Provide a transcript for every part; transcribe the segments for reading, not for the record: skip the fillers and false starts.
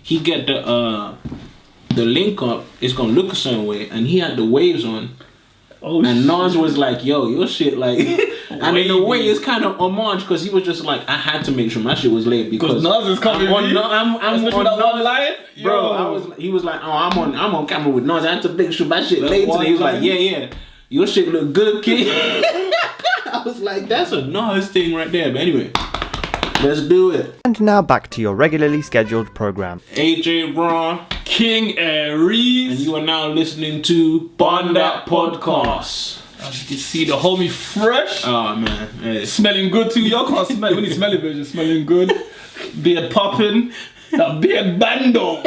he get the link up, it's gonna look a certain way, and he had the waves on. Oh, and Nas was like, yo, your shit, like, and in a way it's kind of homage, because he was just like, I had to make sure my shit was laid, because Nas is coming I'm on that one line, bro. He was like, oh, I'm on camera with Nas, I had to make sure my shit laid today. He was like, yeah, your shit look good, kid. I was like, that's a Nas thing right there. But anyway, let's do it. And now back to your regularly scheduled program. AJ Braun, King Aries, and you are now listening to BunDat Podcast. As you can see, the homie fresh. Oh man, hey. Smelling good too. Y'all can't smell it when you smell it, but you're smelling good. Beard popping. That beard bando.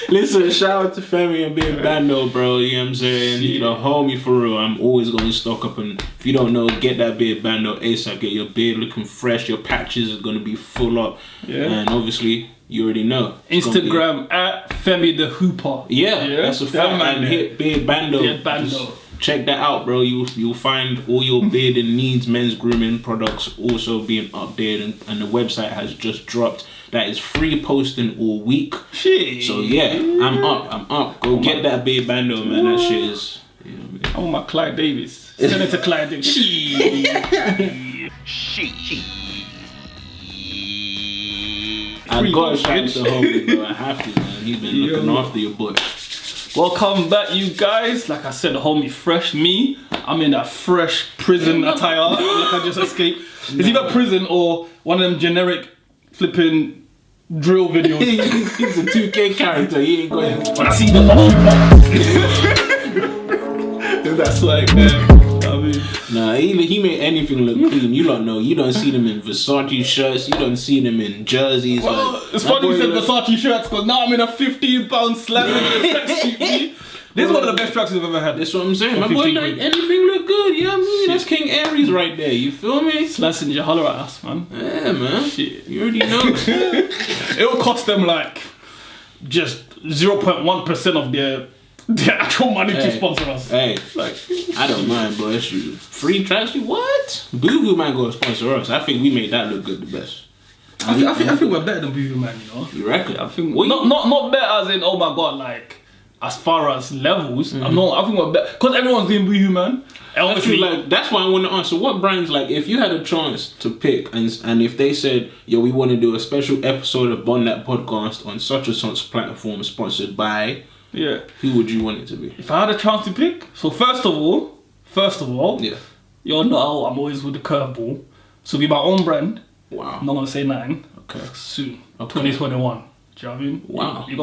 Listen, shout out to Femi and being bando, bro. You know what I'm saying? Shit. The homie for real. I'm always going to stock up, and if you don't know, get that beard bando ASAP. Get your beard looking fresh. Your patches are going to be full up. Yeah. And obviously, you already know. Instagram at Femi the Hooper. Yeah, that's a fact. And hit beard bando. Beard bando. Check that out, bro. You'll find all your bearding needs, men's grooming products also being updated, and the website has just dropped. That is free posting all week. Shit. So yeah, I'm up. Go get that beard bando, man. That shit is. You know what I mean? I want my Clyde Davis. Send it to Clyde Davis. I gotta shout out to homie, bro. I have to, man. He's been looking after your boy. Welcome back, you guys. Like I said, the homie fresh. Me, I'm in that fresh prison attire. Like I just escaped. It's either prison or one of them generic flipping drill videos. He's a 2K character. He ain't going. When I see the that's like, man. I mean, nah, he made anything look clean. You don't know. You don't see them in Versace shirts. You don't see them in jerseys. Well, like, it's funny you said Versace shirts, because now I'm in a 15-pound slamming tracksuit. This is one of the best tracks I've ever had. That's what I'm saying. My boy, like, anything look good. You know what I mean? That's King Aries right there. You feel me? Slassing your holler at us, man. Yeah, man. Shit. You already know. It will cost them like just 0.1% of their actual money to sponsor us. Hey, like, I don't mind, bro. It's you. Free tracksuit? What? Boohoo might go sponsor us. I think we made that look good the best. I think we're better than Boohoo Man, you know? You reckon? I think not better as in, oh my god, like, as far as levels, I think we're better because everyone's doing Boohoo Man. Actually, like, that's why I want to answer. What brands, like, if you had a chance to pick, and if they said, yo, we want to do a special episode of BunDat Podcast on such and such platform sponsored by, who would you want it to be? If I had a chance to pick, so first of all, y'all know I'm always with the curveball. So be my own brand. Wow. I'm not gonna say 9. Okay. Soon. Okay. 2021. Do you know what I mean? Wow. You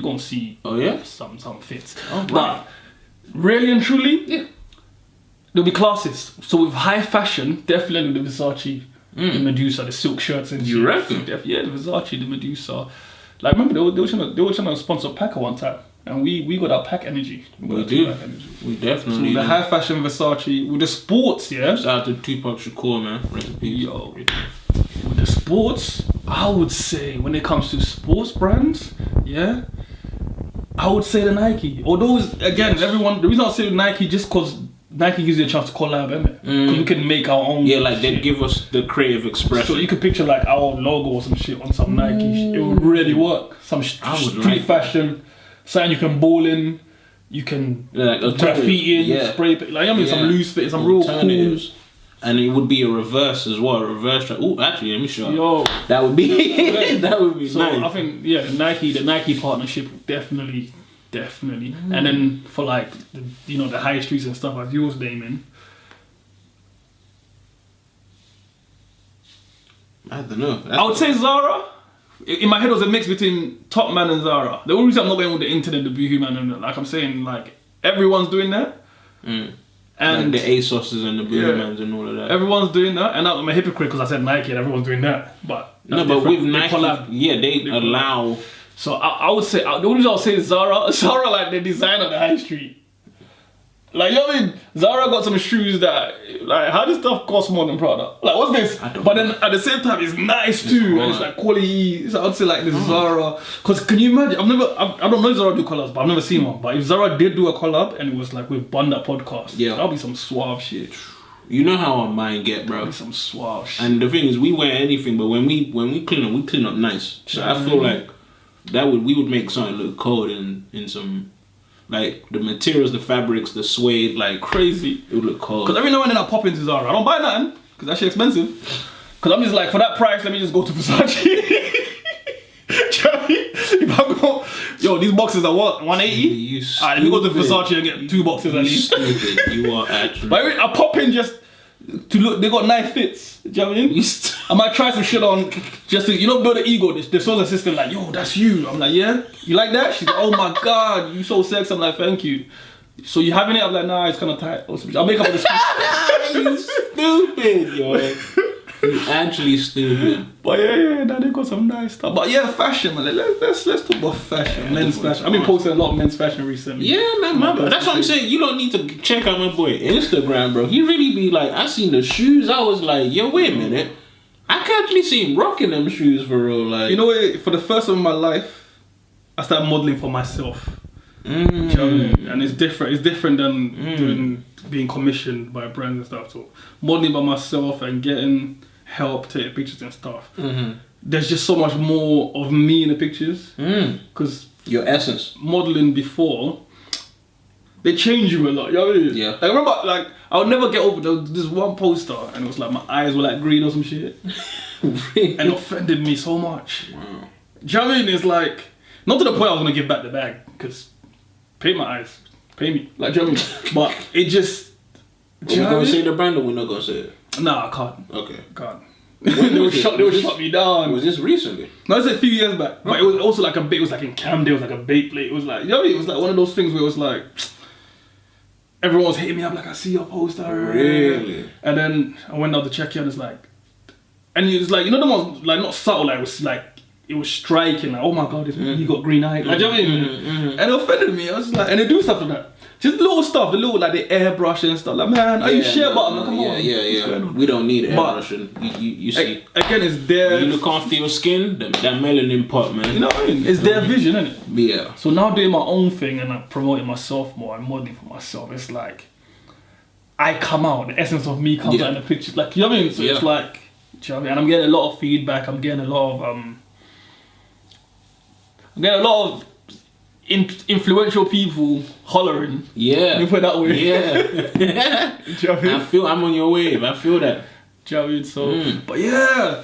gonna see. Oh yeah. Some fits. Oh, right. But really and truly, there'll be classes. So with high fashion, definitely the Versace, the Medusa, the silk shirts and shit. You reckon? Yeah, the Versace, the Medusa. Like, remember they were trying to sponsor Packer one time, and we got that Pack energy. We do. We definitely. So the high fashion Versace with the sports, Shout out to Tupac Shakur, man. Rest in peace. Yo, with the sports, I would say when it comes to sports brands, I would say the Nike. Although again, the reason I say Nike just because Nike gives you a chance to collab, innit? Because we can make our own. Yeah, like they give us the creative expression. So you could picture like our logo or some shit on some Nike. It would really work. Some street fashion, something you can ball in, you can graffiti in, spray paint. Like, I mean, some loose fit, some real cool. And it would be a reverse as well, a reverse track. Oh, actually, let me show you. Yo, that would be that would be so nice. I think the Nike partnership definitely. And then for like the high streets and stuff like yours, Damon. I don't know. I would say Zara. In my head, it was a mix between Top Man and Zara. The only reason I'm not going with the internet, the Boohoo Man, and like I'm saying, like everyone's doing that. And like the ASOS's and the Boohoo Mans and all of that. Everyone's doing that, and I'm a hypocrite because I said Nike and everyone's doing that. But with Nike, they allow. So I would say, the only reason I'll say is Zara. Zara, like the design on the high street. Like, you know what I mean? Zara got some shoes that, like, how does stuff cost more than Prada? Like, what's this? But then at the same time, it's nice too. And it's like quality. So I'd say like the Zara. Because can you imagine? I don't know Zara do collabs, but I've never seen one. But if Zara did do a collab and it was like with BunDat Podcast, that'll be some suave shit. You know how our mind get, bro. That'll be some suave shit. And the thing is, we wear anything, but when we clean up nice. So I feel like we would make something look cold in some, like, the materials, the fabrics, the suede, like, crazy. It would look cold. Because every now and then I pop into Zara. I don't buy nothing because that shit expensive. Because I'm just like, for that price, let me just go to Versace. Do you know what I mean? If I go, yo, these boxes are what, 180? Alright, let me go to Versace and get 2 boxes at least. Stupid. You are actually. But I pop in just to look. They got nice fits. Do you know what I mean? I might try some shit on just to, build an ego. The sales assistant like, yo, that's you. I'm like, yeah, you like that? She's like, oh my god, you so sexy. I'm like, thank you. So you having it? I'm like, nah, it's kind of tight. I'll make up an excuse. You stupid, yo. You actually stupid. But yeah, they got some nice stuff. But yeah, fashion, man. Let's talk about fashion, men's fashion. I've been posting a lot of men's fashion recently. Yeah, man. That's what I'm saying. You don't need to check out my boy Instagram, bro. He really be like, I seen the shoes. I was like, yo, wait a minute. I can actually see him rocking them shoes for real. Like, you know what? For the first time in my life, I started modeling for myself. Do you know what I mean? And it's different. It's different than being commissioned by brands and stuff. So modeling by myself and getting help take pictures and stuff. There's just so much more of me in the pictures. Because your essence. Modeling before, they change you a lot. You know what I mean? Yeah. Like, I remember, like, I would never get over this one poster, and it was like my eyes were like green or some shit. Really? And it offended me so much. Wow. Do you know what I mean? It's like, not to the point I was gonna give back the bag, because pay my eyes, pay me. Like, do you know what I mean? But it just. Are we gonna say the brand or we're not gonna say it? Nah, I can't. Okay. I can't. They would shut me down. Was this recently? No, it was a few years back. But it was also like it was like in Camden, it was like a bait plate. It was like, you know what I mean? It was like one of those things where it was like, everyone was hitting me up like, I see your poster. Really? And then I went out to check it and it's like, and it was like, the ones, like, not subtle, like, it was like, it was striking, like, oh my god, you got green eye. Like, do you know what I mean? And it offended me. I was like, and they do stuff like that. Just little stuff, like the airbrush and stuff. Like, man, are you share button? Come on. Yeah. We don't need airbrushing. You see. Again, it's their. You look after your skin, that melanin pot, man. You know what I mean? It's their vision, isn't it? Yeah. So now doing my own thing and I'm promoting myself more and modeling for myself, it's like, I come out, the essence of me comes out in the pictures. Like, you know what I mean? So it's like, do you know what I mean? And I'm getting a lot of feedback, I'm getting a lot of influential people hollering. Yeah. Let me put it that way. Yeah. Do you know what I mean? I'm on your wave. I feel that. Do you know what I mean? So, but yeah,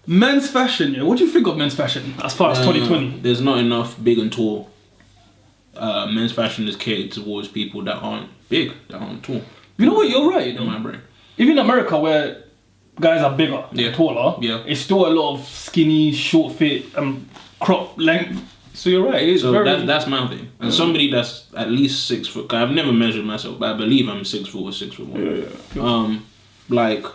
men's fashion. Yeah, what do you think of men's fashion as far as 2020? There's not enough big and tall. Men's fashion is catered towards people that aren't big, that aren't tall. You know what? You're right. In my brain. Even in America, where guys are bigger, taller, it's still a lot of skinny, short fit, crop length. So you're right. It's that's my thing. And somebody that's at least 6 foot. Cause I've never measured myself, but I believe I'm 6 foot or 6'1". Like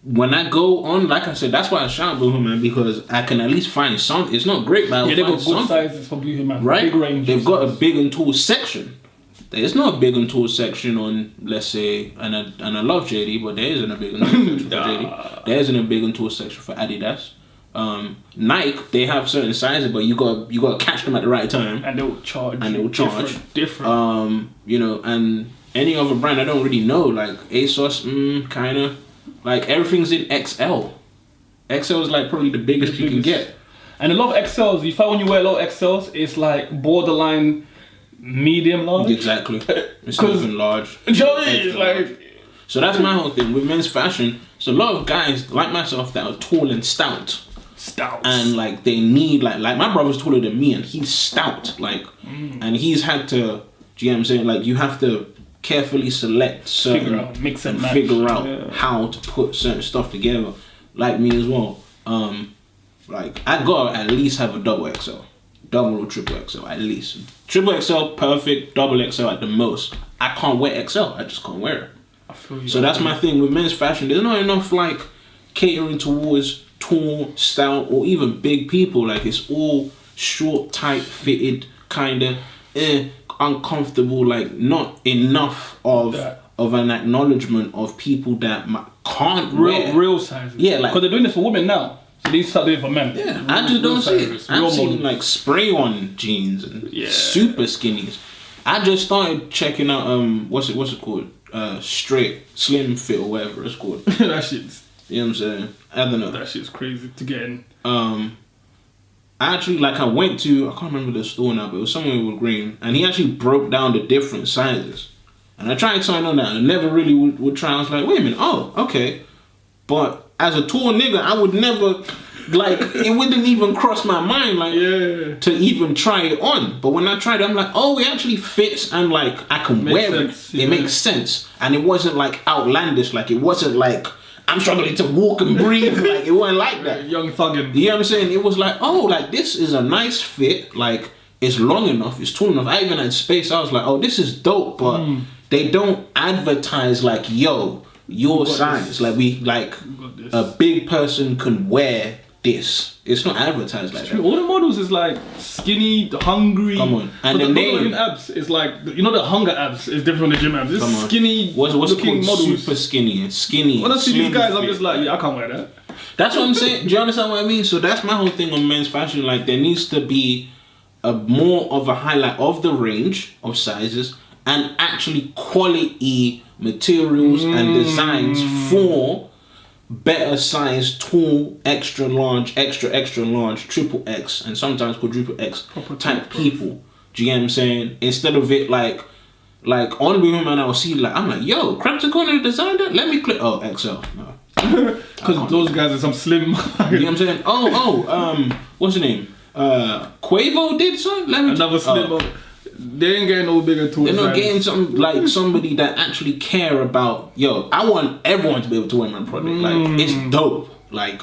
when I go on, like I said, that's why I shout Boohoo, because I can at least find something. It's not great, but they got good sizes for Boohoo, right? Big range. They've got a big and tall section. There's not a big and tall section on, let's say, and I love JD, but there isn't a big and tall section for JD. There isn't a big and tall section for Adidas. Nike, they have certain sizes, but you got to catch them at the right time, and they'll charge. Different. And any other brand I don't really know, like ASOS, kind of, like everything's in XL. XL is like probably the biggest you can get. And a lot of XLs, you find when you wear a lot of XLs, it's like borderline medium large. Exactly. It's not even large. It's like. So that's my whole thing with men's fashion. So a lot of guys like myself that are tall and stout. And like they need like my brother's taller than me and he's stout, like and he's had to, do you know what I'm saying? Like you have to carefully select certain, mix and match. Figure out how to put certain stuff together. Like me as well. Like I gotta at least have a double XL. Double or triple XL at least. Triple XL perfect, double XL at the most. I can't wear XL, I just can't wear it. I feel you. So that's my thing with men's fashion. There's not enough like catering towards tall, stout, or even big people. Like it's all short, tight fitted, kind of uncomfortable. Like not enough of an acknowledgement of people that can't wear real sizes. Yeah, like because they're doing this for women now. So these start doing it for men. Yeah, I just don't see it. I've seen like spray on jeans and super skinnies. I just started checking out what's it called? Straight slim fit or whatever it's called. That shit's, you know what I'm saying? I don't know. that shit's crazy to get in. But yeah, I just started checking out what's it called? Straight slim fit or whatever it's called. You know what I'm saying? I don't know. That shit's crazy to get in. Um, I actually, like, I went to, I can't remember the store now, but it was somewhere with Green, and he actually broke down the different sizes. And I tried something on that, and I never really would try. I was like, wait a minute, oh, okay. But as a tall nigga, I would never, like, it wouldn't even cross my mind, like, to even try it on. But when I tried it, I'm like, oh, it actually fits, and, like, I can wear it. It makes sense. And it wasn't, like, outlandish. Like, it wasn't, like, I'm struggling to walk and breathe. Like, it wasn't like that. Young thuggin'. You know what I'm saying? It was like, oh, like, this is a nice fit. Like, it's long enough. It's tall enough. I even had space. I was like, oh, this is dope. But they don't advertise, like, yo, your size. This. Like, a big person can wear this. It's not advertised like that. All the models is like skinny, hungry. Come on. And the name abs is like, you know, the hunger abs is different from the gym abs. This is skinny what's looking called models. super skinny and skinny. When I see these guys, fit. I'm just like, yeah, I can't wear that. That's what I'm saying. Do you understand what I mean? So that's my whole thing on men's fashion. Like, there needs to be a more of a highlight of the range of sizes and actually quality materials and designs for better size, tall, extra large, extra large, triple X, and sometimes quadruple X type people. Do you get what I'm saying? Instead of it like on Women, I'll see, like, I'm like, yo, Crampton Corner designed that? Let me click. Oh, XL. No. Because those guys are some slim. You know what I'm saying? What's the name? Quavo did something? Let me another slim. They ain't getting no bigger tools. They're not getting somebody that actually care about, yo, I want everyone to be able to wear my product. Like, it's dope. Like,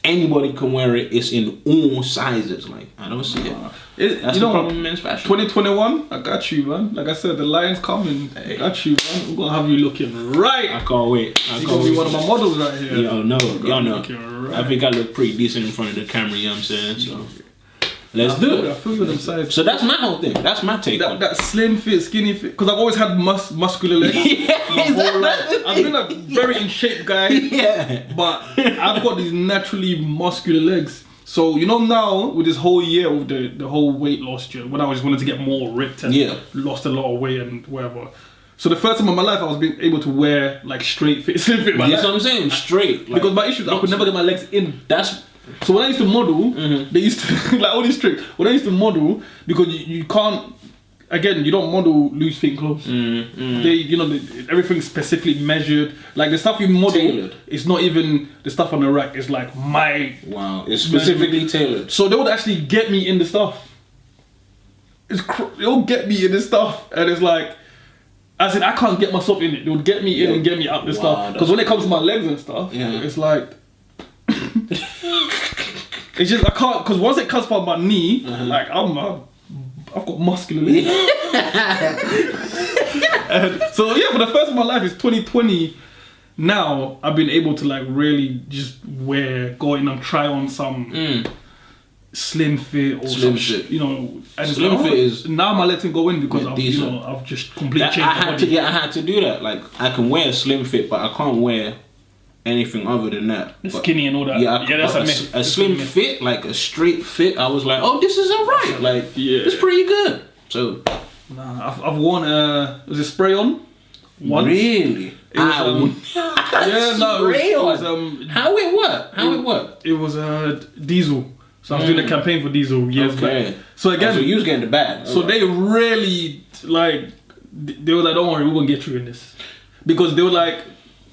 anybody can wear it. It's in all sizes. Like, I don't see it. That's the problem in men's fashion. 2021, I got you, man. Like I said, the lion's coming. I got you, man. I'm gonna have you looking right. I can't wait. You're gonna be one of my models right here. Y'all know. Right. I think I look pretty decent in front of the camera, you know what I'm saying? So let's do it. I feel them sizes. So that's my whole thing. That's my take on that slim fit, skinny fit. Because I've always had muscular legs. I've been a very in shape guy. Yeah. But I've got these naturally muscular legs. So, you know, now with this whole year with the whole weight loss year, when I was wanting to get more ripped and lost a lot of weight and whatever. So the first time in my life I was being able to wear like straight fit, slim fit. That's what I'm saying, straight. Like, because my issue is I could never get my legs in. So when I used to model, they used to, like all these tricks, when I used to model, because you can't, again, you don't model loose fit clothes. They, you know, everything's specifically measured. Like the stuff you model, tailored. It's not even the stuff on the rack, it's like my... Wow, it's specifically tailored. So they would actually get me in the stuff. They'll get me in the stuff, and it's like, as in I can't get myself in it. They would get me in and get me out the stuff. Because when it comes to my legs and stuff, it's like... It's just I can't, because once it comes by my knee, like I've got muscular legs. So yeah, for the first time in my life, it's 2020. Now I've been able to like really just go in and try on some slim fit or some shit, you know. And slim fit is now my legs can go in because I've just completely changed my body. I had to do that. Like I can wear a slim fit, but I can't wear anything other than that. Skinny and all that. Yeah, that's a myth. A slim fit, like a straight fit, I was like, oh, this is alright. Like, it's pretty good. So, nah, I've worn was it spray on? Once. Really? It was, yeah, no, it was how it worked? It was diesel. So I was doing a campaign for diesel years back. So again, so you was getting the bag. So they really like, they were like, don't worry, we're gonna get you in this, because they were like,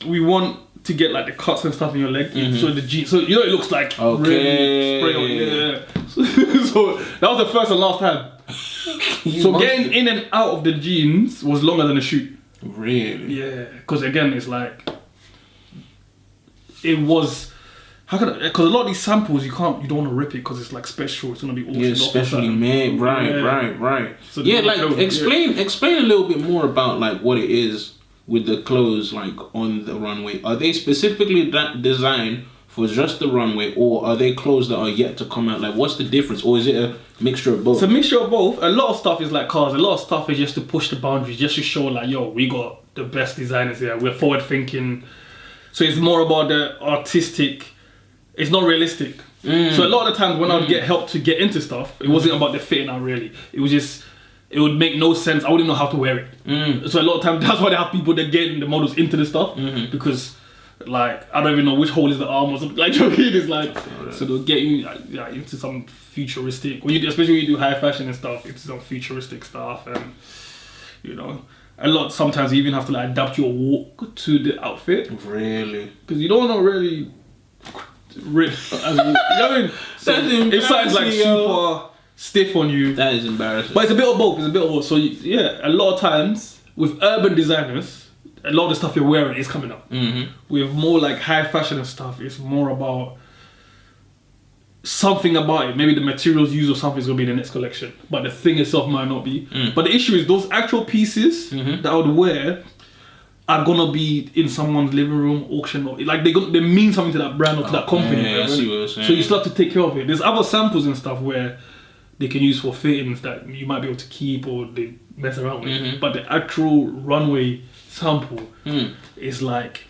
we want to get like the cuts and stuff in your leg, so the jeans, so you know it looks like really spray on. Yeah. So that was the first and last time. So getting in and out of the jeans was longer than a shoot. Really? Yeah, because again, it's like it was. How could? Because a lot of these samples you don't want to rip it because it's like special. It's gonna be all specially made. Right. So yeah, like explain a little bit more about like what it is with the clothes like on the runway. Are they specifically designed for just the runway, or are they clothes that are yet to come out? Like, what's the difference, or is it a mixture of both? It's a mixture of both. A lot of stuff is like cars. A lot of stuff is just to push the boundaries, just to show like, yo, we got the best designers here. We're forward thinking. So it's more about the artistic. It's not realistic. So a lot of the times when I would get help to get into stuff, it wasn't about the fitting out really. It was just, it would make no sense. I wouldn't know how to wear it. So a lot of times that's why they have people that get the models into the stuff, because Like, I don't even know which hole is the arm or something. Like, you know what I mean? It's like, so they'll get you into some futuristic, especially when you do high fashion and stuff, it's some futuristic stuff. And, you know, sometimes you even have to like adapt your walk to the outfit. Really? Because you don't want to really rip. You know what I mean? So if something's like super stiff on you. That is embarrassing. But it's a bit of both. So, a lot of times with urban designers, a lot of the stuff you're wearing is coming up. Mm-hmm. With more like high fashion and stuff, it's more about something about it. Maybe the materials used or something is going to be in the next collection, but the thing itself might not be. But the issue is those actual pieces that I would wear are going to be in someone's living room, auction, or like they mean something to that brand or to that company. Yeah, I see what you're saying. So you still have to take care of it. There's other samples and stuff where they can use for fittings that you might be able to keep or they mess around with. But the actual runway sample is like,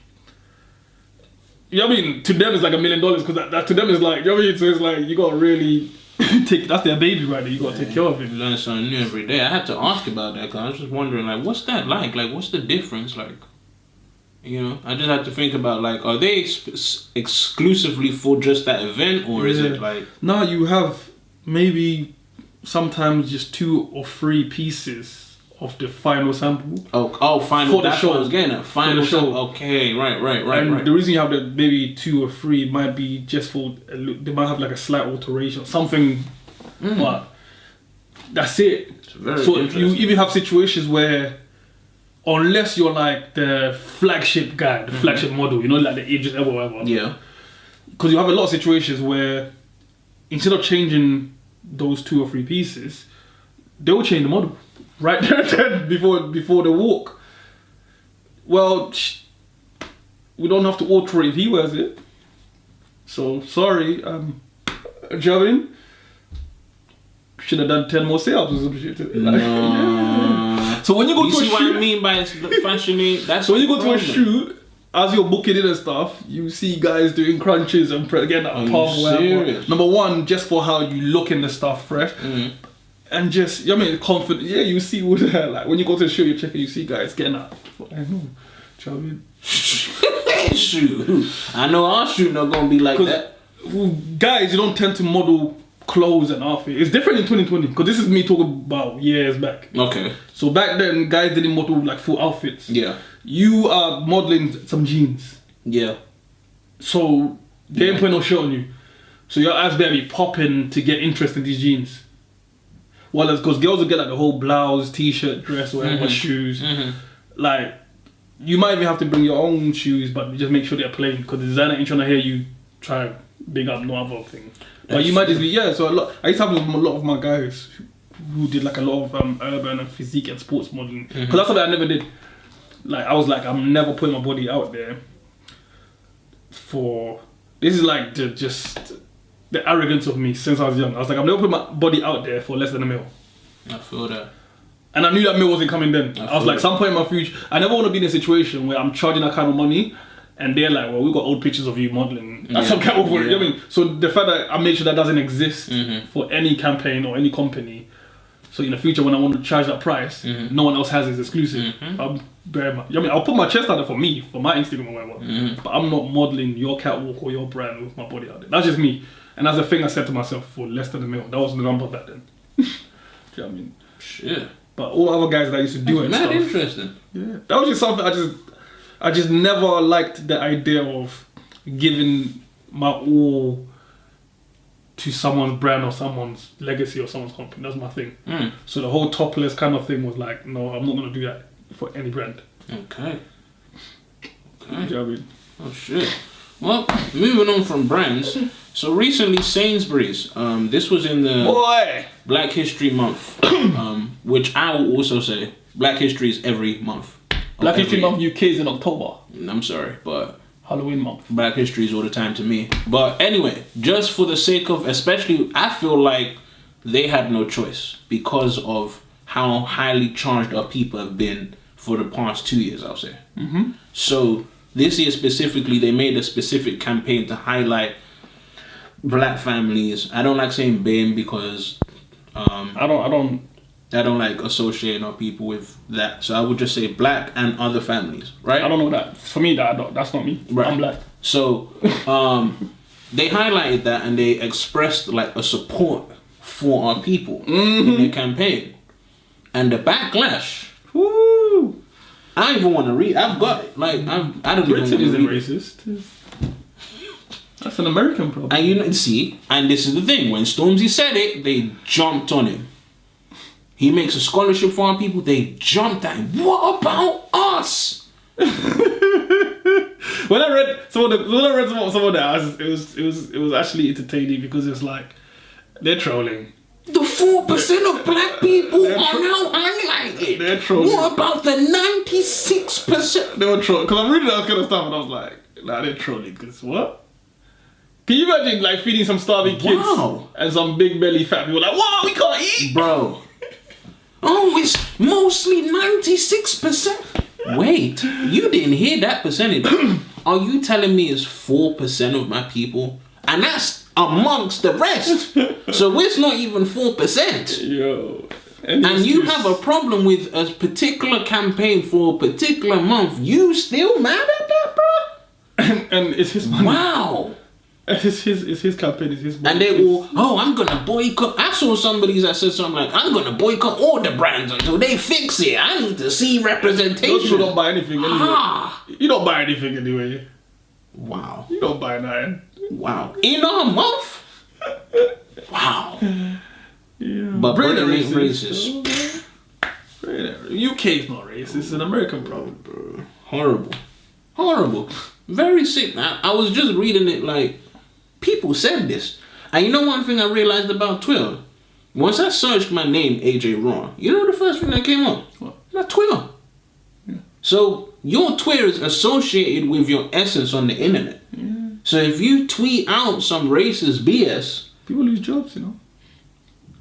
you know what I mean? To them it's like $1 million because that to them is like, you know what I mean? So it's like you gotta really that's their baby right there. You gotta take care of it. You learn something new every day. I had to ask about that because I was just wondering, like, what's that like? Like, what's the difference? Like, you know, I just had to think about like, are they exclusively for just that event, or is it like? No, you have maybe sometimes just 2 or 3 pieces of the final sample. Final. For the that's show. what I was getting at. Final show. sample. Okay, right. And the reason you have that maybe 2 or 3 might be just for they might have like a slight alteration, something, but that's it. It's very so interesting. you even have situations where, unless you're like the flagship guy, the flagship model, you know, like the Idris Elba or whatever. Yeah. Because you have a lot of situations where instead of changing those 2 or 3 pieces, they will change the model right there before the walk. Well, we don't have to alter it if he wears it. So sorry, do you know what I mean? Should have done 10 more sales or some shit. No. So when you go You to a see shoot, what I mean by fashioning? That's so when you go to a problem. shoot, as you're booking in and stuff, you see guys doing crunches and getting that palm whatever. serious? Number one, just for how you look in the stuff fresh. And just, you know what I mean, confident. Yeah, you see what like when you go to the show, you're checking, you see guys getting that. I know. Do you know what I mean? Shoot. I know our shoot not gonna be like that. Guys, you don't tend to model clothes and outfit. It's different in 2020 because this is me talking about years back. Okay. So back then, guys didn't model like full outfits. Yeah. You are modeling some jeans. Yeah. So they ain't putting no shirt on you. So your ass better be popping to get interest in these jeans. Well, that's because girls will get like the whole blouse, t-shirt, dress, whatever, shoes. Like, you might even have to bring your own shoes, but just make sure they're plain because the designer ain't trying to hear you try big up no other thing. But you might just be, so I used to have a lot of my guys who did like a lot of urban and physique and sports modeling. Because that's something I never did. Like, I was like, I'm never putting my body out there for... This is like the arrogance of me since I was young. I was like, I'm never putting my body out there for less than $1 million. I feel that. And I knew that $1 million wasn't coming then. I was like, some point in my future, I never want to be in a situation where I'm charging that kind of money and they're like, well, we got old pictures of you modeling. That's some kind of you know what I mean? So the fact that I made sure that doesn't exist for any campaign or any company. So in the future, when I want to charge that price, no one else has it, it's exclusive. I'll bear my, you know what I mean? I'll put my chest out there for me, for my Instagram or whatever. But I'm not modeling your catwalk or your brand with my body out there. That's just me. And that's the thing I said to myself for less than $1 million. That was the number back then. Do you know what I mean? Shit. But all other guys that used to do it and Mad stuff. interesting. Yeah. That was just something I just never liked the idea of giving my all to someone's brand or someone's legacy or someone's company. That's my thing. So the whole topless kind of thing was like, no, I'm not going to do that for any brand. Okay. Do you know what I mean? Oh shit. Well, moving on from brands. So recently, Sainsbury's. This was in the Black History Month, which I will also say Black History is every month. Black History Month UK is in October. I'm sorry, but Halloween month. Black History is all the time to me. But anyway, just for the sake of, especially, I feel like they had no choice because of how highly charged up people have been for the past 2 years, I'll say. So this year specifically, they made a specific campaign to highlight black families. I don't like saying BAME because I don't I don't like associating our people with that. So I would just say black and other families, right? I don't know that. For me, that's not me. Right. I'm black. So they highlighted that and they expressed like a support for our people in their campaign. And the backlash. Woo! I don't even want to read. I've got it. Like I don't even want Britain to isn't read. racist. That's an American problem. And you know, see, and this is the thing. When Stormzy said it, they jumped on him. He makes a scholarship for our people. They jumped at him. What about us? When I read some of that, it was actually entertaining because it's like they're trolling. The 4% of black people are now highlighted. They're trolling. What about the 96%? They were trolling because I'm reading that kind of stuff and I was like, nah, they're trolling. Because what? Can you imagine like feeding some starving kids and some big belly fat people like, wow, we can't eat, bro? Oh, it's mostly 96%. Wait, you didn't hear that percentage. Are you telling me it's 4% of my people? And that's amongst the rest. So it's not even 4%. Yo. And you have a problem with a particular campaign for a particular month. You still mad at that, bro? And it's his money. Wow. It's his campaign, it's his money. And they all, I'm gonna boycott. I saw somebody that said something like, I'm gonna boycott all the brands until they fix it. I need to see representation. Those people don't buy anything anyway. You don't buy anything anyway. Wow. You don't buy nothing. Wow. In a month? Wow. Yeah. But Britain ain't racist. UK's not racist. It's an American problem, bro. Horrible. Very sick. I was just reading it like, people said this. And you know one thing I realized about Twitter? Once I searched my name, AJ Ron, you know the first thing that came up? What? Not Twitter. Yeah. So your Twitter is associated with your essence on the internet. Yeah. So if you tweet out some racist BS, people lose jobs, you know.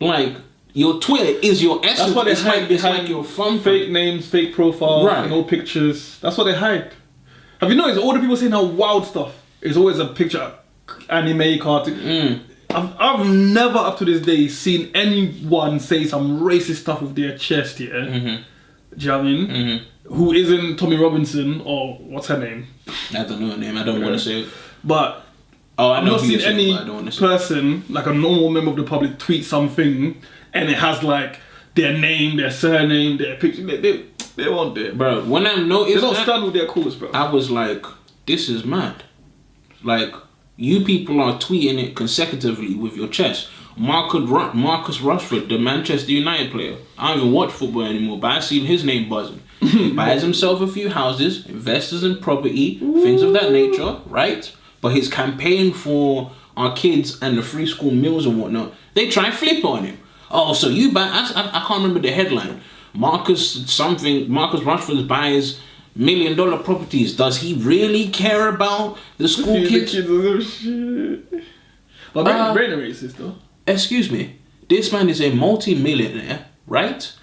Like your Twitter is your essence. That's why they hide behind your fun fake names, fake profiles, and old pictures. That's what they hide. Have you noticed all the people saying how wild stuff is always a picture, anime, cartoon? I've never up to this day seen anyone say some racist stuff with their chest, yeah? Do you know what I mean? Who isn't Tommy Robinson or what's her name? I don't know her name, I don't want to say it. But I've not seen any person, like a normal member of the public, tweet something and it has like their name, their surname, their picture. They won't do it. Bro, when I noticed they don't stand with their cause, bro. I was like, this is mad. Like, you people are tweeting it consecutively with your chest. Marcus Rashford, the Manchester United player. I don't even watch football anymore, but I seen his name buzzing. He buys himself a few houses, invests in property, things of that nature, right? But his campaign for our kids and the free school meals and whatnot, they try and flip on him. Oh, so you buy... I can't remember the headline. Marcus Rashford buys $1 million properties. Does he really care about the school kids? But brain racist though. Excuse me. This man is a multi-millionaire, right?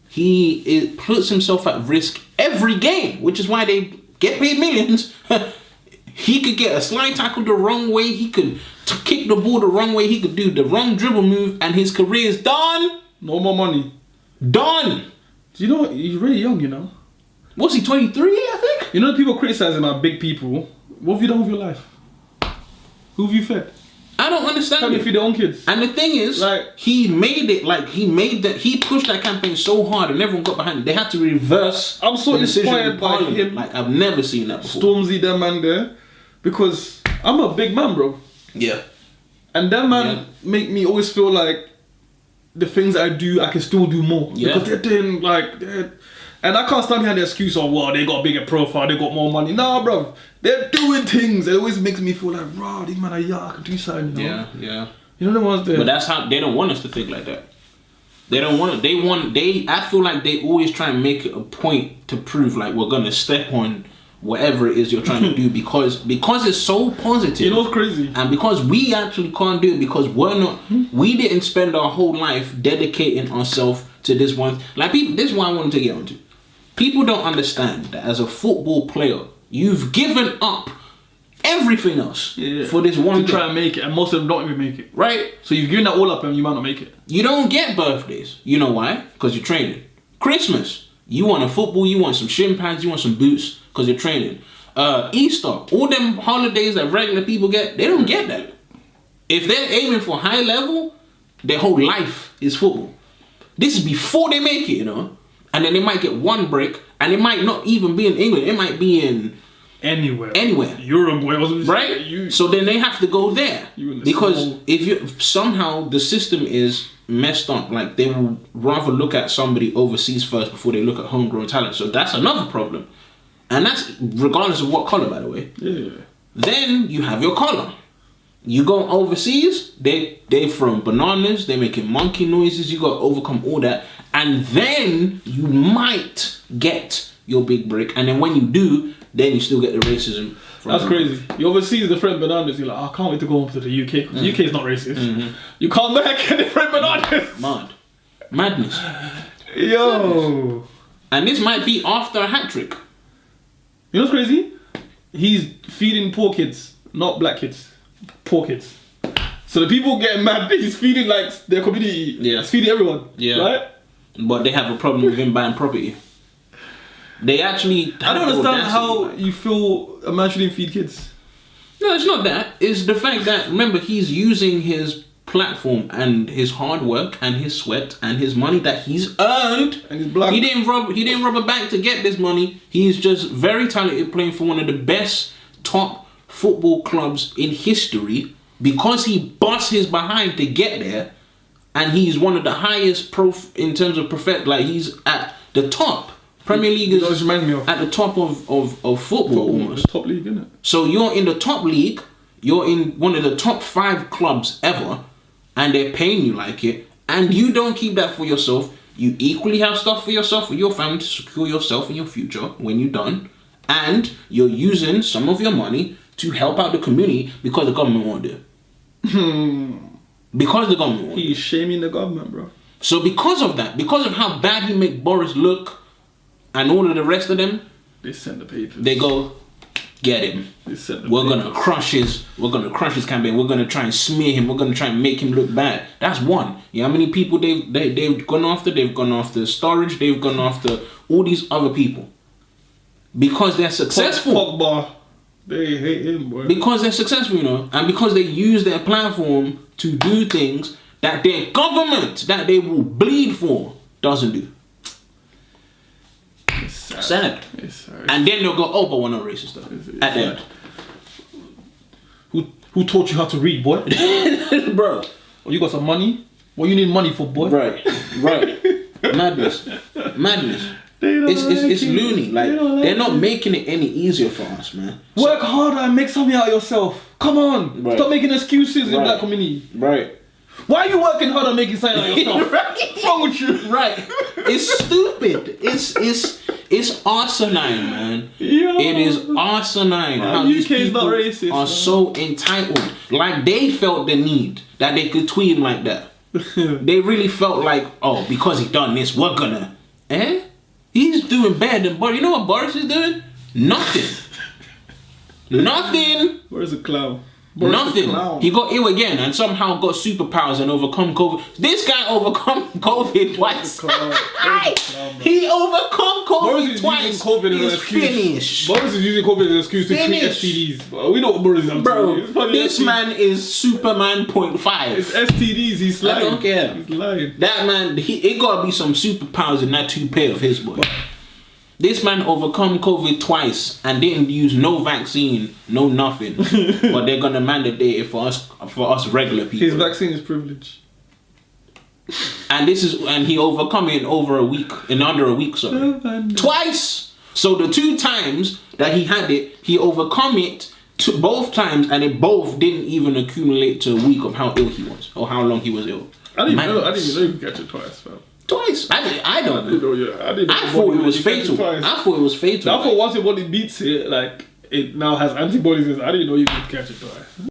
He puts himself at risk every game, which is why they get paid millions. He could get a slide tackle the wrong way. He could kick the ball the wrong way. He could do the wrong dribble move, and his career is done. No more money. Done. Do you know what? He's really young, you know. What's he, 23, I think? You know, people criticizing our big people. What have you done with your life? Who have you fed? I don't understand. Tell me, feed their own kids. And the thing is, like, he pushed that campaign so hard and everyone got behind it. They had to reverse. I'm so inspired by him. Like, I've never seen that before. Stormzy, that man there. Because I'm a big man, bro. Yeah. And that man make me always feel like the things I do, I can still do more. Yeah. Because they're doing and I can't stand behind the excuse of, well, they got a bigger profile, they got more money. Nah, bro. They're doing things. It always makes me feel like, raw, these men are young, I can do something, you know? Yeah. You know the ones there. But that's how they don't want us to think like that. They don't want it. I feel like they always try and make it a point to prove like we're gonna step on whatever it is you're trying to do because it's so positive. You know what's crazy? And because we actually can't do it because we didn't spend our whole life dedicating ourselves to this one. Like people, this is what I wanted to get onto. People don't understand that as a football player, you've given up everything else Yeah. for this one to thing. try and make it, and most of them don't even make it. Right? So you've given that all up, and you might not make it. You don't get birthdays. You know why? Because you're training. Christmas, you want a football, you want some shin pads, you want some boots, because you're training. Easter, all them holidays that regular people get, they don't get that. If they're aiming for high level, their whole life is football. This is before they make it, you know. And then they might get one break, and it might not even be in England. It might be in Anywhere. Uruguay, wasn't right? So then they have to go there because small... if you somehow the system is messed up, like they will rather look at somebody overseas first before they look at homegrown talent. So that's another problem, and that's regardless of what color, by the way. Yeah. Then you have your color. You go overseas, they throwing bananas, they making monkey noises. You got to overcome all that, and then you might get your big break. And then when you do, then you still get the racism. That's crazy. You overseas the friend bananas. You're like, I can't wait to go home to the UK. Because the UK is not racist. Mm-hmm. You come back and the friend bananas. Madness. Yo. And this might be after a hat trick. You know what's crazy? He's feeding poor kids, not black kids. Poor kids. So the people getting mad, he's feeding like their community. Yeah. He's feeding everyone. Yeah. Right? But they have a problem with him buying property. They actually... I don't understand how you feel a man shouldn't feed kids. No, it's not that. It's the fact that, remember, he's using his platform and his hard work and his sweat and his money that he's earned. And he's black. He didn't rob a bank to get this money. He's just very talented, playing for one of the best top football clubs in history because he bust his behind to get there, and he's one of the highest in terms of like he's at the top. Premier League is at the top of football almost. Top league, isn't it? So you're in the top league, you're in one of the top 5 clubs ever, and they're paying you like it, and you don't keep that for yourself. You equally have stuff for yourself, for your family, to secure yourself and your future when you're done, and you're using some of your money to help out the community because the government won't do it. Because the government won't. He's shaming the government, bro. So because of that, because of how bad he make Boris look, and all of the rest of them, they send the papers. They go, get him. We're gonna crush his campaign. We're gonna try and smear him. We're gonna try and make him look bad. That's one. You know how many people they've gone after? They've gone after Sturridge. They've gone after all these other people because they're successful. Pogba, they hate him, boy. Because they're successful, you know, and because they use their platform to do things that their government that they will bleed for doesn't do. Sad. And then they'll go, oh, but we're not racist though. At the end. Who taught you how to read, boy? Bro. Oh, you got some money? What you need money for, boy? Right. Madness. It's loony. Like, they're not making it any easier for us, man. Work harder and make something out of yourself. Come on. Right. Stop making excuses in black community. Right. Why are you working hard on making something out of yourself? What's wrong with you? Right. It's stupid. It's asinine, man. Yo. It is asinine how these people not racist, are so entitled. Like, they felt the need that they could tweet him like that. They really felt like, oh, because he done this, we're gonna. He's doing better than Boris. You know what Boris is doing? Nothing. Nothing. Where's the clown? Nothing. He got ill again and somehow got superpowers and overcome COVID. This guy overcome COVID twice. He overcome COVID twice. He's finished. Boris is using COVID as an excuse to treat STDs. We know what Boris is up to. Bro, this man is Superman 0.5. It's STDs. He's lying. I don't care. He's lying. That man, it gotta be some superpowers in that toupee of his, boy. This man overcome COVID twice and didn't use no vaccine, no nothing. But they're gonna mandate it for us regular people. His vaccine is privilege. And he overcome it in under a week, sorry. Twice! So the 2 times that he had it, he overcome it both times, and it both didn't even accumulate to a week of how ill he was or how long he was ill. I didn't even know you could catch it twice, fam. Twice. I don't know. I thought it was fatal. I thought it was fatal. I thought once your body beats it, like it now has antibodies. I didn't know you could catch it twice.